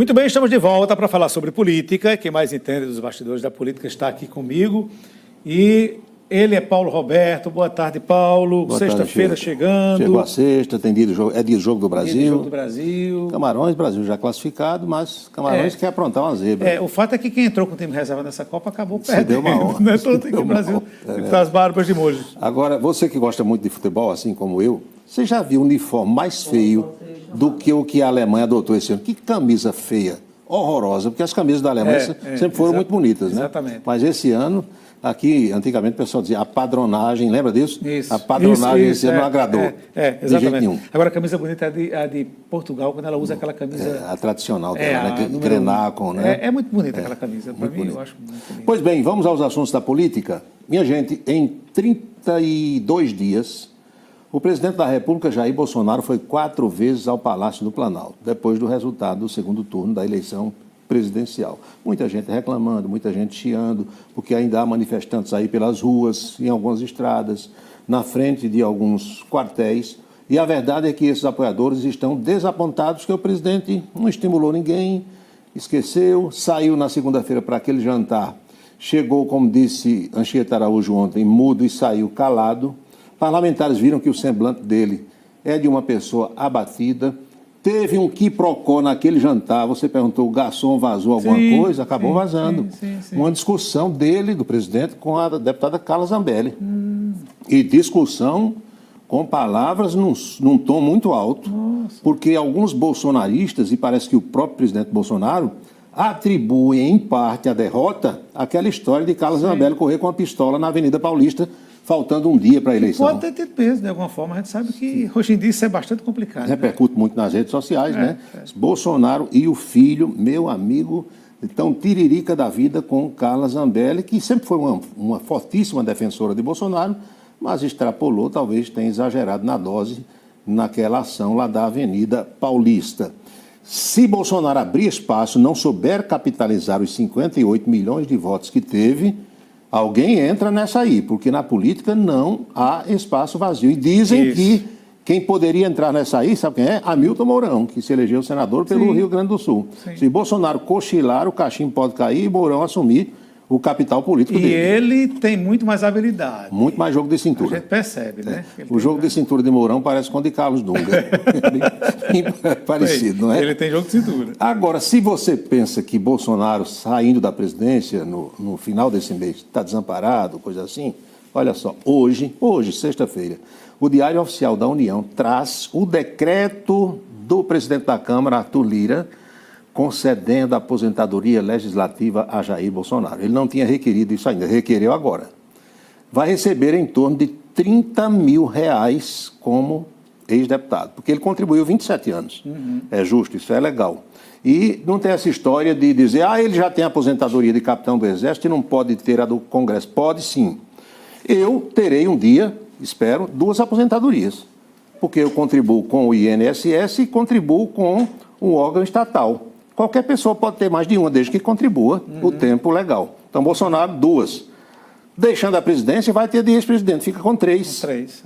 Muito bem, estamos de volta para falar sobre política. Quem mais entende dos bastidores da política está aqui comigo. E ele é Paulo Roberto. Boa tarde, Paulo. Sexta-feira chegando. Chegou a sexta, tem dia de jogo, é dia de jogo do Brasil. Dia de jogo do Brasil. Camarões, Brasil já classificado, mas Camarões quer aprontar uma zebra. O fato é que quem entrou com o time reserva nessa Copa acabou perdendo. Deu uma honra. Não é todo que o Brasil está as barbas de molho. Agora, você que gosta muito de futebol, assim como eu, você já viu um uniforme mais feio do que o que a Alemanha adotou esse ano? Que camisa feia, horrorosa, porque as camisas da Alemanha sempre foram muito bonitas, né? Exatamente. Mas esse ano, aqui, antigamente o pessoal dizia a padronagem, lembra disso? Isso. A padronagem esse ano não agradou. Exatamente. De jeito nenhum. Agora, a camisa bonita é a de Portugal, quando ela usa aquela camisa... A tradicional dela, né? Grenácon, né? É muito bonita aquela camisa. Para mim, eu acho muito bonita. Pois bem, vamos aos assuntos da política. Minha gente, em 32 dias... O presidente da República, Jair Bolsonaro, foi 4 vezes ao Palácio do Planalto, depois do resultado do segundo turno da eleição presidencial. Muita gente reclamando, muita gente chiando, porque ainda há manifestantes aí pelas ruas, em algumas estradas, na frente de alguns quartéis. E a verdade é que esses apoiadores estão desapontados que o presidente não estimulou ninguém, esqueceu, saiu na segunda-feira para aquele jantar, chegou, como disse Anchieta Araújo ontem, mudo e saiu calado. Parlamentares viram que o semblante dele é de uma pessoa abatida. Teve um quiprocó naquele jantar. Você perguntou, o garçom vazou alguma coisa? Acabou vazando. Sim. Uma discussão dele, do presidente, com a deputada Carla Zambelli. E discussão com palavras num tom muito alto. Nossa. Porque alguns bolsonaristas, e parece que o próprio presidente Bolsonaro, atribuem, em parte, a derrota àquela história de Carla Zambelli correr com a pistola na Avenida Paulista, faltando um dia para a eleição. Pode ter tido peso, de alguma forma. A gente sabe que hoje em dia isso é bastante complicado. Repercute muito nas redes sociais, né? Bolsonaro e o filho, meu amigo, estão tiririca da vida com Carla Zambelli, que sempre foi uma fortíssima defensora de Bolsonaro, mas extrapolou, talvez tenha exagerado na dose naquela ação lá da Avenida Paulista. Se Bolsonaro abrir espaço, não souber capitalizar os 58 milhões de votos que teve, alguém entra nessa aí, porque na política não há espaço vazio. E dizem que quem poderia entrar nessa aí, sabe quem é? Hamilton Mourão, que se elegeu senador pelo Rio Grande do Sul. Se Bolsonaro cochilar, o cachimbo pode cair e Mourão assumir o capital político dele. E ele tem muito mais habilidade. Muito mais jogo de cintura. A gente percebe, né? O jogo de cintura de Mourão parece com o de Carlos Dunga. Bem parecido, não é? Ele tem jogo de cintura. Agora, se você pensa que Bolsonaro, saindo da presidência no final desse mês, está desamparado, coisa assim, olha só, hoje, sexta-feira, o Diário Oficial da União traz o decreto do presidente da Câmara, Arthur Lira, concedendo a aposentadoria legislativa a Jair Bolsonaro. Ele não tinha requerido isso ainda, requereu agora. Vai receber em torno de R$30 mil como ex-deputado, porque ele contribuiu 27 anos. É justo, isso é legal. E não tem essa história de dizer, ele já tem a aposentadoria de capitão do Exército e não pode ter a do Congresso. Pode sim. Eu terei um dia, espero, 2 aposentadorias, porque eu contribuo com o INSS e contribuo com um órgão estatal. Qualquer pessoa pode ter mais de uma, desde que contribua o tempo legal. Então, Bolsonaro, 2. Deixando a presidência, vai ter de ex-presidente, fica com 3. Com 3,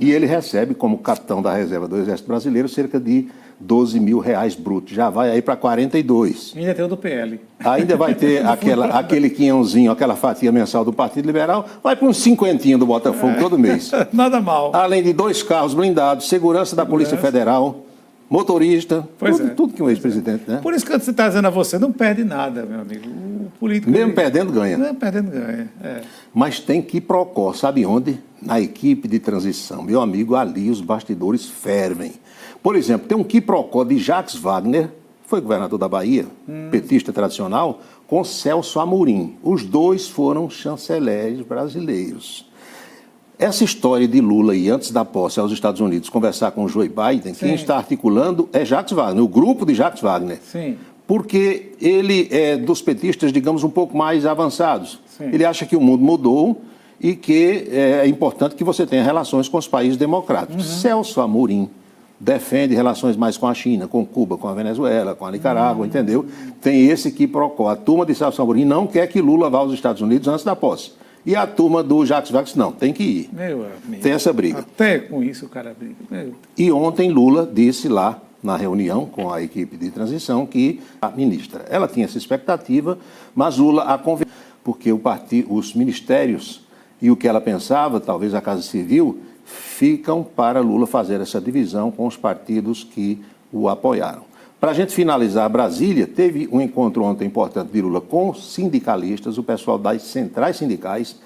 E ele recebe, como capitão da reserva do Exército Brasileiro, cerca de R$12 mil brutos. Já vai aí para 42. Ainda tem o do PL. Ainda vai ter aquele quinhãozinho, aquela fatia mensal do Partido Liberal, vai para uns 50 do Botafogo todo mês. Nada mal. Além de 2 carros blindados, segurança da Polícia Federal, motorista, tudo que um ex-presidente, né? Por isso que você está dizendo a você, não perde nada, meu amigo. O político... Mesmo perdendo, ganha. Mesmo perdendo, ganha. Mas tem que procor, sabe onde? Na equipe de transição. Meu amigo, ali os bastidores fervem. Por exemplo, tem um quiprocó de Jacques Wagner, foi governador da Bahia, petista tradicional, com Celso Amorim. Os dois foram chanceleres brasileiros. Essa história de Lula e antes da posse aos Estados Unidos conversar com o Joe Biden, quem está articulando é Jacques Wagner, o grupo de Jacques Wagner. Sim. Porque ele é dos petistas, digamos, um pouco mais avançados. Ele acha que o mundo mudou e que é importante que você tenha relações com os países democráticos. Celso Amorim defende relações mais com a China, com Cuba, com a Venezuela, com a Nicarágua, entendeu? Tem esse quiprocó. A turma de Celso Amorim não quer que Lula vá aos Estados Unidos antes da posse. E a turma do Jacques Wagner, não, tem que ir. Meu amigo, tem essa briga. Até com isso o cara briga. E ontem Lula disse lá na reunião com a equipe de transição que a ministra. Ela tinha essa expectativa, mas Lula a convenceu, porque os ministérios e o que ela pensava, talvez a Casa Civil, ficam para Lula fazer essa divisão com os partidos que o apoiaram. Para a gente finalizar, Brasília teve um encontro ontem importante de Lula com sindicalistas, o pessoal das centrais sindicais,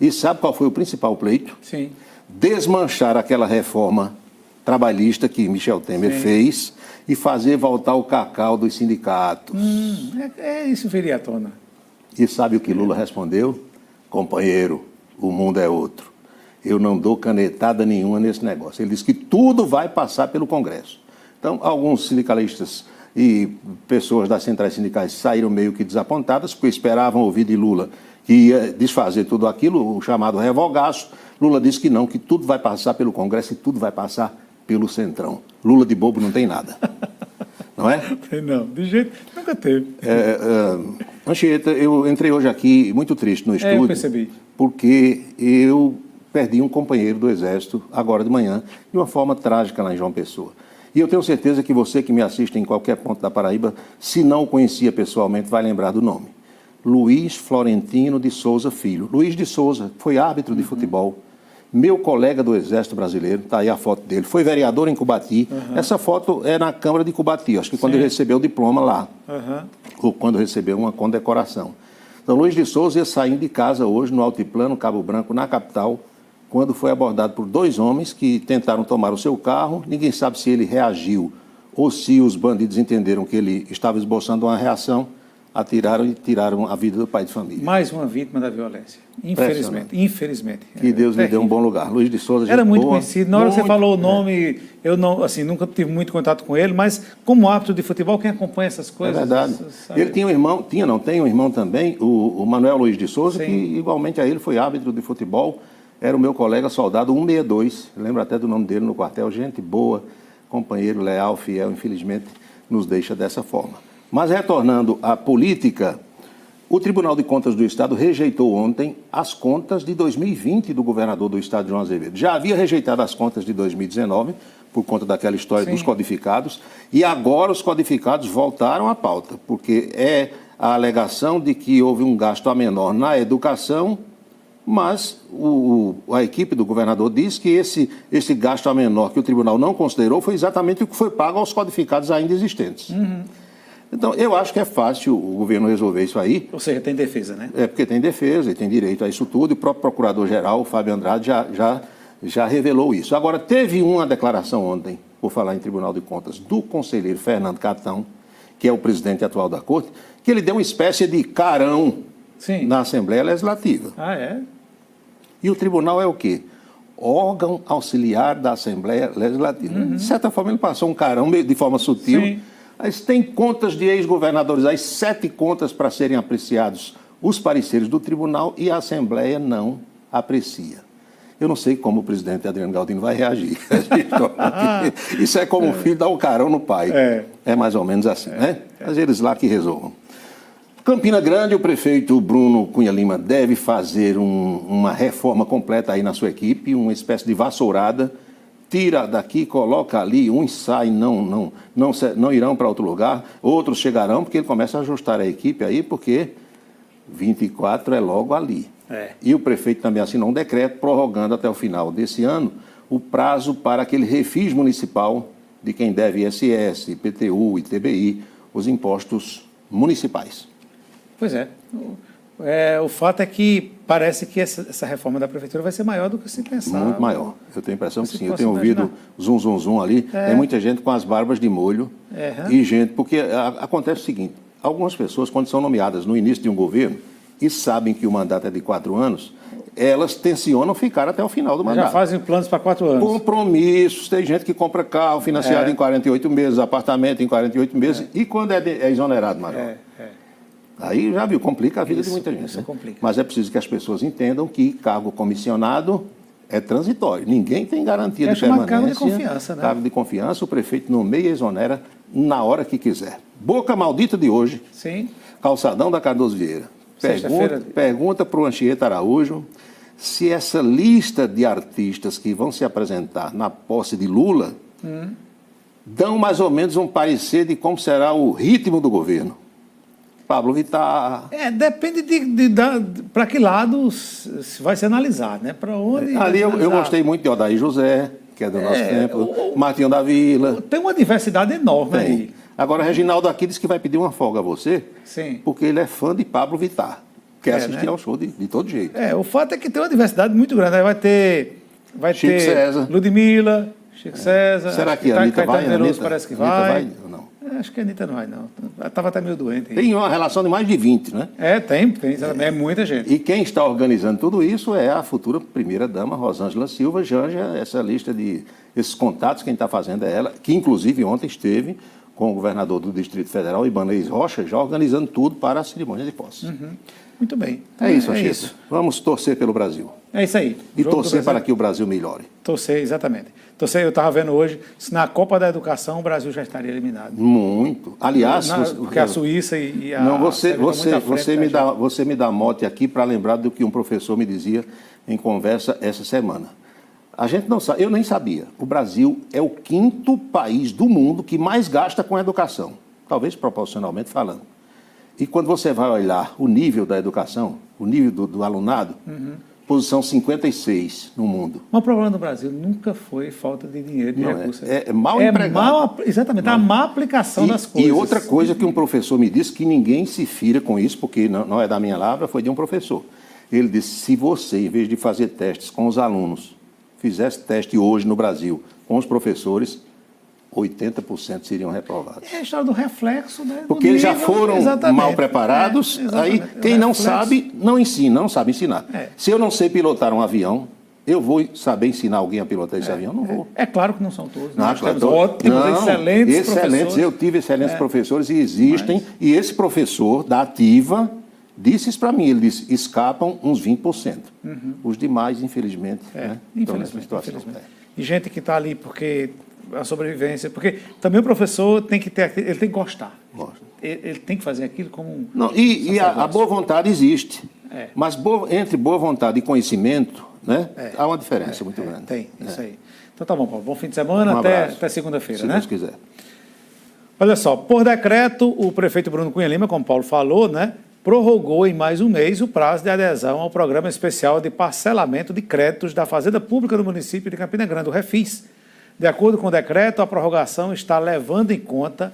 e sabe qual foi o principal pleito? Sim. Desmanchar aquela reforma trabalhista que Michel Temer fez e fazer voltar o cacau dos sindicatos. Isso viria à tona. E sabe o que Lula respondeu? Companheiro, o mundo é outro. Eu não dou canetada nenhuma nesse negócio. Ele disse que tudo vai passar pelo Congresso. Então, alguns sindicalistas e pessoas das centrais sindicais saíram meio que desapontadas, porque esperavam ouvir de Lula que ia desfazer tudo aquilo, o chamado revogaço. Lula disse que não, que tudo vai passar pelo Congresso e tudo vai passar pelo Centrão. Lula de bobo não tem nada. Não é? Não, de jeito nunca teve. Anchieta, eu entrei hoje aqui muito triste no estúdio. Eu percebi. Porque eu perdi um companheiro do Exército agora de manhã, de uma forma trágica lá em João Pessoa. E eu tenho certeza que você que me assiste em qualquer ponto da Paraíba, se não o conhecia pessoalmente, vai lembrar do nome. Luiz Florentino de Souza Filho. Luiz de Souza foi árbitro de futebol, meu colega do Exército Brasileiro, está aí a foto dele, foi vereador em Cubati. Essa foto é na Câmara de Cubati, acho que quando ele recebeu o diploma lá, ou quando recebeu uma condecoração. Então, Luiz de Souza ia saindo de casa hoje, no Altiplano, Cabo Branco, na capital, quando foi abordado por 2 homens que tentaram tomar o seu carro. Ninguém sabe se ele reagiu ou se os bandidos entenderam que ele estava esboçando uma reação, atiraram e tiraram a vida do pai de família. Mais uma vítima da violência. Infelizmente. Que Deus lhe dê um bom lugar. Luiz de Souza, era muito boa, conhecido. Na hora que você falou o nome, eu não, assim, nunca tive muito contato com ele, mas como árbitro de futebol, quem acompanha essas coisas... É verdade. Ele tinha um irmão, tem um irmão também, o Manuel Luiz de Souza, que igualmente a ele foi árbitro de futebol, era o meu colega soldado 162, lembro até do nome dele no quartel, gente boa, companheiro leal, fiel, infelizmente nos deixa dessa forma. Mas retornando à política, o Tribunal de Contas do Estado rejeitou ontem as contas de 2020 do governador do Estado, João Azevedo. Já havia rejeitado as contas de 2019, por conta daquela história dos codificados, e agora os codificados voltaram à pauta, porque é a alegação de que houve um gasto a menor na educação, mas a equipe do governador diz que esse gasto a menor que o tribunal não considerou foi exatamente o que foi pago aos codificados ainda existentes. Então, eu acho que é fácil o governo resolver isso aí. Ou seja, tem defesa, né? É porque tem defesa e tem direito a isso tudo. E o próprio procurador-geral, Fábio Andrade, já revelou isso. Agora, teve uma declaração ontem, por falar em Tribunal de Contas, do conselheiro Fernando Catão, que é o presidente atual da Corte, que ele deu uma espécie de carão na Assembleia Legislativa. Ah, é? E o tribunal é o quê? Órgão auxiliar da Assembleia Legislativa. De certa forma, ele passou um carão de forma sutil. Mas tem contas de ex-governadores, aí 7 contas para serem apreciados os pareceres do tribunal e a Assembleia não aprecia. Eu não sei como o presidente Adriano Galdino vai reagir. Isso é como o filho dar um carão no pai. É mais ou menos assim, né? Mas eles lá que resolvam. Campina Grande, o prefeito Bruno Cunha Lima deve fazer uma reforma completa aí na sua equipe, uma espécie de vassourada. Tira daqui, coloca ali, uns saem, não irão para outro lugar, outros chegarão, porque ele começa a ajustar a equipe aí, porque 24 é logo ali. E o prefeito também assinou um decreto prorrogando até o final desse ano o prazo para aquele refis municipal de quem deve ISS, IPTU, ITBI, os impostos municipais. Pois é. O fato é que parece que essa reforma da prefeitura vai ser maior do que se pensava. Muito maior. Eu tenho a impressão que sim. Eu tenho ouvido zum ali. Tem muita gente com as barbas de molho. E gente... Porque acontece o seguinte, algumas pessoas, quando são nomeadas no início de um governo e sabem que o mandato é de 4 anos, elas tencionam ficar até o final do mandato. Já fazem planos para 4 anos. Compromissos. Tem gente que compra carro financiado em 48 meses, apartamento em 48 meses. E quando é exonerado, Major? Aí já viu, complica a vida de muita gente. Né? Mas é preciso que as pessoas entendam que cargo comissionado é transitório. Ninguém tem garantia de permanência. Cargo de confiança, né? Cargo de confiança, o prefeito nomeia e exonera na hora que quiser. Boca maldita de hoje. Calçadão da Cardoso Vieira. Pergunta para o Anchieta Araújo se essa lista de artistas que vão se apresentar na posse de Lula dão mais ou menos um parecer de como será o ritmo do governo. Pablo Vittar. Depende para que lado se vai se analisar, né? Para onde. Ali eu gostei muito de Odair José, que é do nosso tempo, Martinho da Vila. Tem uma diversidade enorme aí. Agora, Reginaldo aqui disse que vai pedir uma folga a você, Sim. porque ele é fã de Pablo Vittar. Quer assistir ao show de todo jeito. O fato é que tem uma diversidade muito grande. Aí vai ter Chico César. Ludmilla, Chico César. Será que a Anitta vai? Veloso parece que vai. Ou não? Acho que a Anitta não vai, não. Ela estava até meio doente. Tem uma relação de mais de 20, né? Tem. É muita gente. E quem está organizando tudo isso é a futura primeira-dama, Rosângela Silva. Janja, essa lista esses contatos, quem está fazendo é ela, que inclusive ontem esteve com o governador do Distrito Federal, Ibanez Rocha, já organizando tudo para a cerimônia de posse. Muito bem. É isso, Anchieta. Vamos torcer pelo Brasil. É isso aí. E torcer para que o Brasil melhore. Torcer, exatamente. Eu estava vendo hoje, se na Copa da Educação o Brasil já estaria eliminado. Muito. Aliás... Porque a Suíça e a... Não, você me dá mote aqui para lembrar do que um professor me dizia em conversa essa semana. A gente não sabe, eu nem sabia. O Brasil é o 5º país do mundo que mais gasta com educação. Talvez proporcionalmente falando. E quando você vai olhar o nível da educação, o nível do alunado, posição 56 no mundo. Mas o problema do Brasil nunca foi falta de dinheiro, de recursos. É mal empregado. Exatamente, a má aplicação das coisas. E outra coisa que um professor me disse, que ninguém se fira com isso, porque não é da minha lavra, foi de um professor. Ele disse, se você, em vez de fazer testes com os alunos, fizesse teste hoje no Brasil com os professores, 80% seriam reprovados. É a história do reflexo, né? Porque eles já foram mal preparados, aí quem não sabe, não ensina, não sabe ensinar. Se eu não sei pilotar um avião, eu vou saber ensinar alguém a pilotar esse avião? Não vou. É claro que não são todos. Nós temos ótimos, excelentes professores. Eu tive excelentes professores e existem, e esse professor da Ativa disse isso para mim, ele disse, escapam uns 20%. Os demais, infelizmente, estão nessa situação. E gente que está ali porque a sobrevivência, porque também o professor tem que ter, ele tem que gostar. Ele tem que fazer aquilo como não, e a boa vontade existe. Mas entre boa vontade e conhecimento, né, há uma diferença muito grande. Tem, isso aí. Então tá bom, Paulo. Bom fim de semana, até segunda-feira, né? Se Deus quiser. Olha só, por decreto, o prefeito Bruno Cunha Lima, como o Paulo falou, né, prorrogou em mais um mês o prazo de adesão ao Programa Especial de Parcelamento de Créditos da Fazenda Pública do município de Campina Grande, o Refis. De acordo com o decreto, a prorrogação está levando em conta